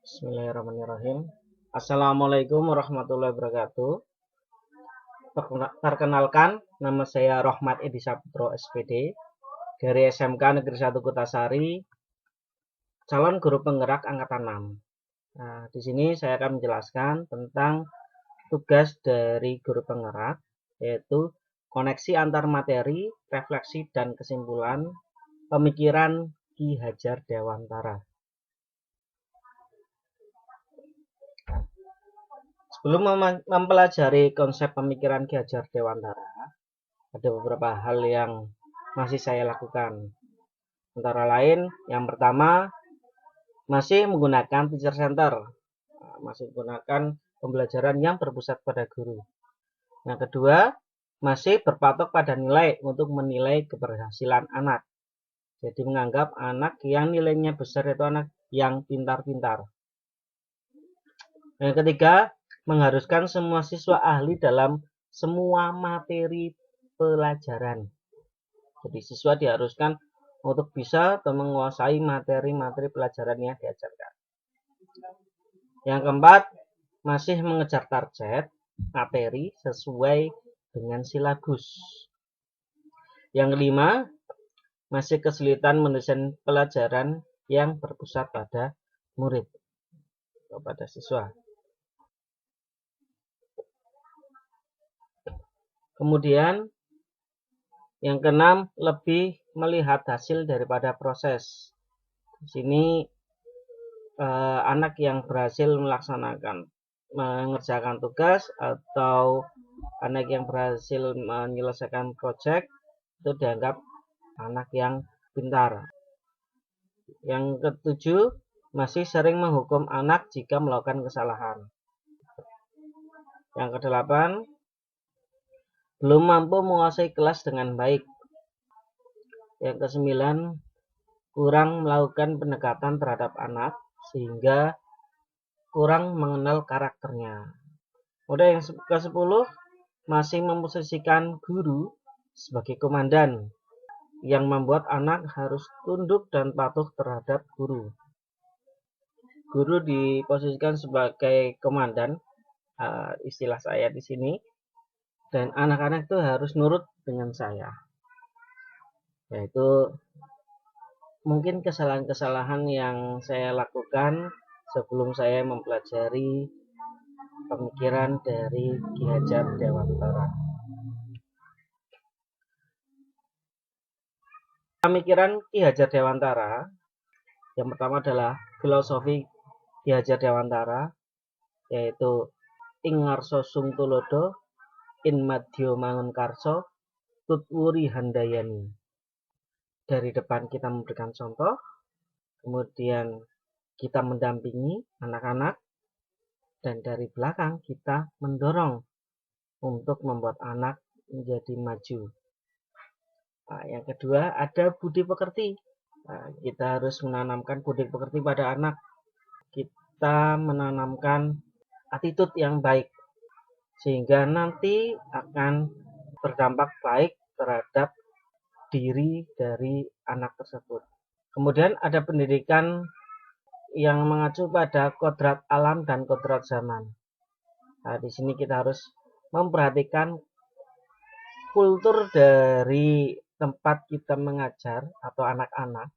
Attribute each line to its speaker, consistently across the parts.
Speaker 1: Bismillahirrahmanirrahim. Assalamualaikum warahmatullahi wabarakatuh. Perkenalkan, nama saya Rohmat Edi Saputro SPD dari SMK Negeri 1 Kutasari, calon guru penggerak angkatan 6. Nah, di sini saya akan menjelaskan tentang tugas dari guru penggerak, yaitu koneksi antar materi, refleksi dan kesimpulan pemikiran Ki Hajar Dewantara. Sebelum mempelajari konsep pemikiran Ki Hajar Dewantara, ada beberapa hal yang masih saya lakukan. Antara lain, yang pertama, masih menggunakan teacher center. Masih menggunakan pembelajaran yang berpusat pada guru. Yang kedua, masih berpatok pada nilai untuk menilai keberhasilan anak. Jadi menganggap anak yang nilainya besar itu anak yang pintar-pintar. Yang ketiga, mengharuskan semua siswa ahli dalam semua materi pelajaran. Jadi siswa diharuskan untuk bisa atau menguasai materi-materi pelajaran yang diajarkan. Yang keempat, masih mengejar target materi sesuai dengan silabus. Yang kelima, masih kesulitan mendesain pelajaran yang berpusat pada murid atau pada siswa. Kemudian yang keenam, lebih melihat hasil daripada proses. Di sini anak yang berhasil mengerjakan tugas atau anak yang berhasil menyelesaikan proyek itu dianggap anak yang pintar. Yang ketujuh, masih sering menghukum anak jika melakukan kesalahan. Yang kedelapan, belum mampu menguasai kelas dengan baik. Yang kesembilan, kurang melakukan pendekatan terhadap anak sehingga kurang mengenal karakternya. Kemudian yang ke-10, masih memposisikan guru sebagai komandan yang membuat anak harus tunduk dan patuh terhadap guru. Guru diposisikan sebagai komandan, istilah saya di sini, dan anak-anak itu harus nurut dengan saya. Yaitu mungkin kesalahan-kesalahan yang saya lakukan sebelum saya mempelajari pemikiran dari Ki Hajar Dewantara. Pemikiran Ki Hajar Dewantara yang pertama adalah filosofi Ki Hajar Dewantara, yaitu ing ngarsa sung tulodo, in madya mangun karso, tutwuri handayani. Dari depan kita memberikan contoh, kemudian kita mendampingi anak-anak, dan dari belakang kita mendorong untuk membuat anak menjadi maju. Nah, yang kedua, ada budi pekerti. Nah, kita harus menanamkan budi pekerti pada anak. Kita menanamkan attitude yang baik, sehingga nanti akan berdampak baik terhadap diri dari anak tersebut. Kemudian ada pendidikan yang mengacu pada kodrat alam dan kodrat zaman. Nah, di sini kita harus memperhatikan kultur dari tempat kita mengajar atau anak-anak,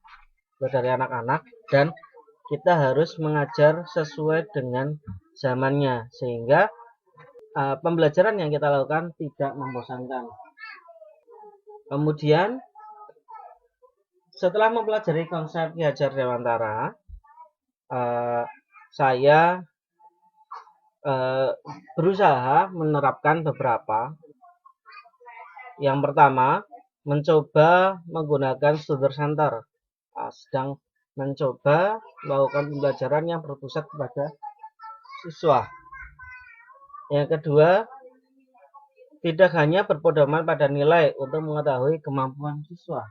Speaker 1: dari anak-anak, dan kita harus mengajar sesuai dengan zamannya sehingga pembelajaran yang kita lakukan tidak membosankan. Kemudian setelah mempelajari konsep Ki Hajar Dewantara, saya berusaha menerapkan beberapa. Yang pertama, mencoba menggunakan student center. Sedang mencoba melakukan pembelajaran yang berpusat kepada siswa. Yang kedua, tidak hanya berpedoman pada nilai untuk mengetahui kemampuan siswa.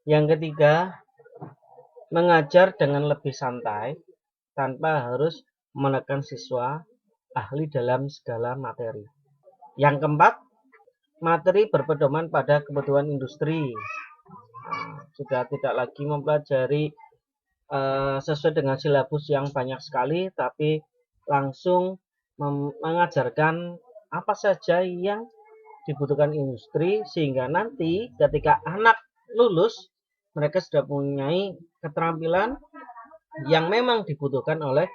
Speaker 1: Yang ketiga, mengajar dengan lebih santai tanpa harus menekan siswa ahli dalam segala materi. Yang keempat, materi berpedoman pada kebutuhan industri. Sudah tidak lagi mempelajari sesuai dengan silabus yang banyak sekali, tapi langsung mengajarkan apa saja yang dibutuhkan industri, sehingga nanti ketika anak lulus mereka sudah mempunyai keterampilan yang memang dibutuhkan oleh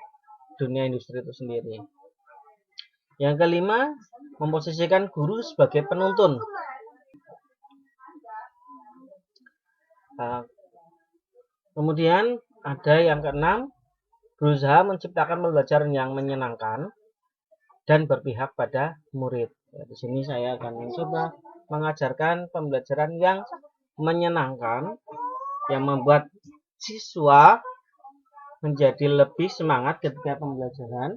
Speaker 1: dunia industri itu sendiri. Yang kelima, memposisikan guru sebagai penuntun. Kemudian ada yang keenam, berusaha menciptakan pembelajaran yang menyenangkan dan berpihak pada murid. Di sini saya akan mencoba mengajarkan pembelajaran yang menyenangkan, yang membuat siswa menjadi lebih semangat ketika pembelajaran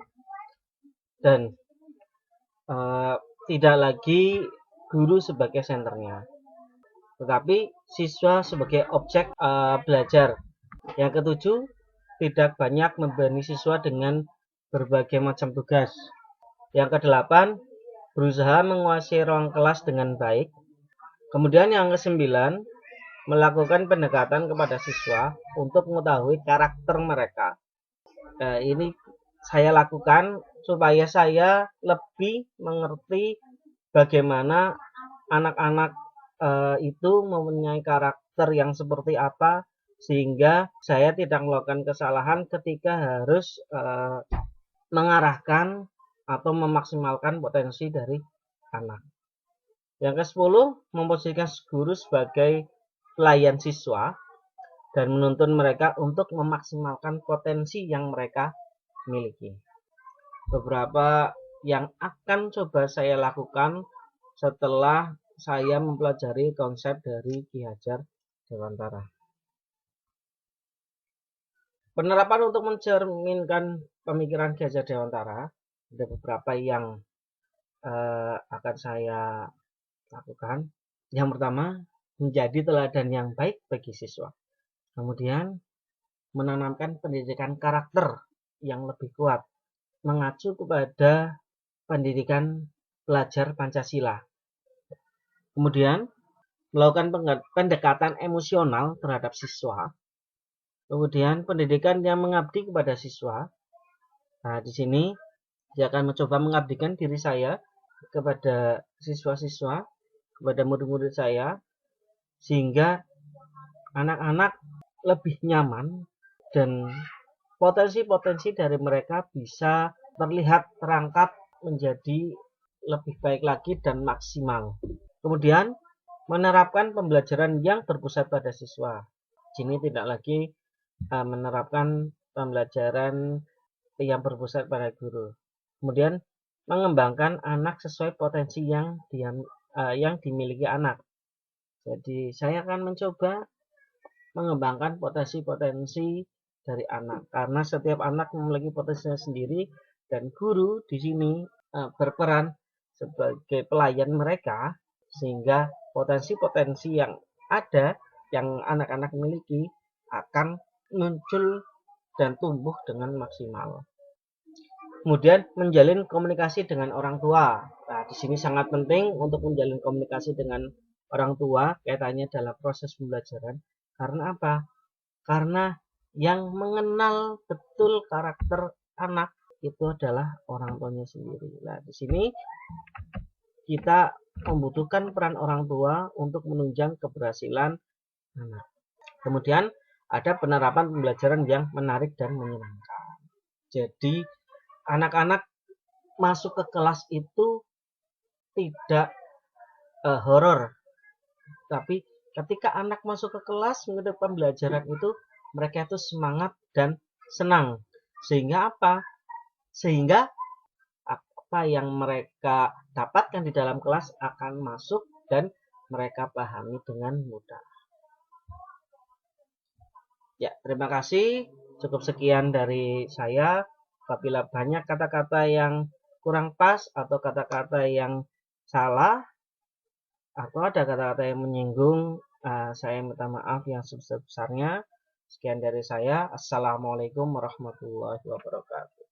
Speaker 1: dan tidak lagi guru sebagai senternya, tetapi siswa sebagai objek belajar. Yang ketujuh, tidak banyak membebani siswa dengan berbagai macam tugas. Yang kedelapan, berusaha menguasai ruang kelas dengan baik. Kemudian yang kesembilan, melakukan pendekatan kepada siswa untuk mengetahui karakter mereka. Ini saya lakukan supaya saya lebih mengerti bagaimana anak-anak itu mempunyai karakter yang seperti apa, sehingga saya tidak melakukan kesalahan ketika harus mengarahkan atau memaksimalkan potensi dari anak. Yang ke-10, memposisikan guru sebagai pelayan siswa dan menuntun mereka untuk memaksimalkan potensi yang mereka miliki. Beberapa yang akan coba saya lakukan setelah saya mempelajari konsep dari Ki Hajar Dewantara. Penerapan untuk mencerminkan pemikiran Ki Hajar Dewantara, ada beberapa yang akan saya lakukan. Yang pertama, menjadi teladan yang baik bagi siswa. Kemudian, menanamkan pendidikan karakter yang lebih kuat, mengacu kepada pendidikan pelajar Pancasila. Kemudian, melakukan pendekatan emosional terhadap siswa. Kemudian, pendidikan yang mengabdi kepada siswa. Nah, di sini saya akan mencoba mengabdikan diri saya kepada siswa-siswa, kepada murid-murid saya, sehingga anak-anak lebih nyaman dan potensi-potensi dari mereka bisa terlihat terangkat menjadi lebih baik lagi dan maksimal. Kemudian, menerapkan pembelajaran yang berpusat pada siswa. Sini tidak lagi menerapkan pembelajaran yang berpusat pada guru. Kemudian, mengembangkan anak sesuai potensi yang dimiliki anak. Jadi saya akan mencoba mengembangkan potensi-potensi dari anak, karena setiap anak memiliki potensinya sendiri dan guru di sini berperan sebagai pelayan mereka, sehingga potensi-potensi yang ada yang anak-anak miliki akan muncul dan tumbuh dengan maksimal. Kemudian menjalin komunikasi dengan orang tua. Nah, di sini sangat penting untuk menjalin komunikasi dengan orang tua kaitannya dalam proses pembelajaran. Karena apa? Karena yang mengenal betul karakter anak itu adalah orang tuanya sendiri. Nah, di sini kita membutuhkan peran orang tua untuk menunjang keberhasilan anak. Kemudian ada penerapan pembelajaran yang menarik dan menyenangkan. Jadi anak-anak masuk ke kelas itu tidak horor, tapi ketika anak masuk ke kelas mengikuti pembelajaran itu mereka itu semangat dan senang. Sehingga apa? Sehingga apa yang mereka dapatkan di dalam kelas akan masuk dan mereka pahami dengan mudah. Ya, terima kasih. Cukup sekian dari saya. Apabila banyak kata-kata yang kurang pas atau kata-kata yang salah atau ada kata-kata yang menyinggung, saya minta maaf yang sebesar-besarnya. Sekian dari saya. Assalamualaikum warahmatullahi wabarakatuh.